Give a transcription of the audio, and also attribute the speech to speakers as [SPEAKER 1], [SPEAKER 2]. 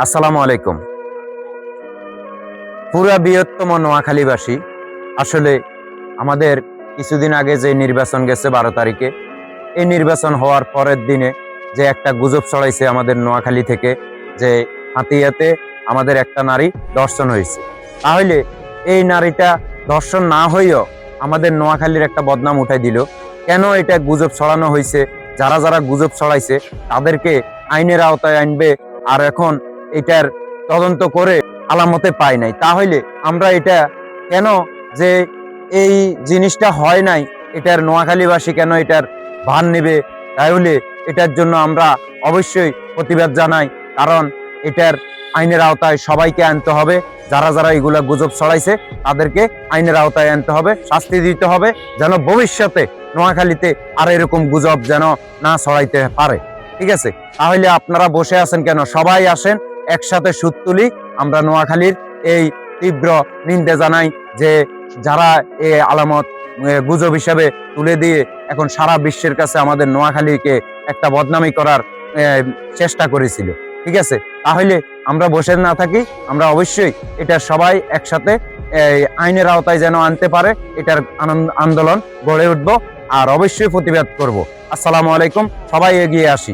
[SPEAKER 1] আসসালামু আলাইকুম। পুরা বৃহত্তম নোয়াখালীবাসী আসলে আমাদের কিছুদিন আগে যে নির্বাচন গেছে 12 তারিখে, এই নির্বাচন হওয়ার পরের দিনে যে একটা গুজব ছড়াইছে আমাদের নোয়াখালী থেকে, যে হাতিয়াতে আমাদের একটা নারী ধর্ষণ হয়েছে। তাহলে এই নারীটা ধর্ষণ না হইও আমাদের নোয়াখালীর একটা বদনাম উঠাই দিল। কেন এটা গুজব ছড়ানো হয়েছে, যারা যারা গুজব ছড়াইছে তাদেরকে আইনের আওতায় আনবে। আর এখন এটার তদন্ত করে আলামতে পাই নাই, তাহলে আমরা এটা কেন, যে এই জিনিসটা হয় নাই, এটার নোয়াখালীবাসী কেন এটার ভার নেবে? তাহলে এটার জন্য আমরা অবশ্যই প্রতিবাদ জানাই, কারণ এটার আইনের আওতায় সবাইকে আনতে হবে। যারা যারা এগুলা গুজব ছড়াইছে তাদেরকে আইনের আওতায় আনতে হবে, শাস্তি দিতে হবে, যেন ভবিষ্যতে নোয়াখালীতে আর এরকম গুজব যেন না ছড়াইতে পারে। ঠিক আছে, তাহলে আপনারা বসে আছেন কেন? সবাই আসেন, একসাথে সুদ তুলি। আমরা নোয়াখালীর এই তীব্র নিন্দা জানাই যে যারা এই আলামত গুজব হিসাবে তুলে দিয়ে এখন সারা বিশ্বের কাছে আমাদের নোয়াখালীকে একটা বদনামি করার চেষ্টা করেছিল। ঠিক আছে, তাহলে আমরা বসে না থাকি, আমরা অবশ্যই এটা সবাই একসাথে আইনের আওতায় যেন আনতে পারে, এটার আন্দোলন গড়ে উঠবো আর অবশ্যই প্রতিবাদ করব। আসসালামু আলাইকুম, সবাই এগিয়ে আসি।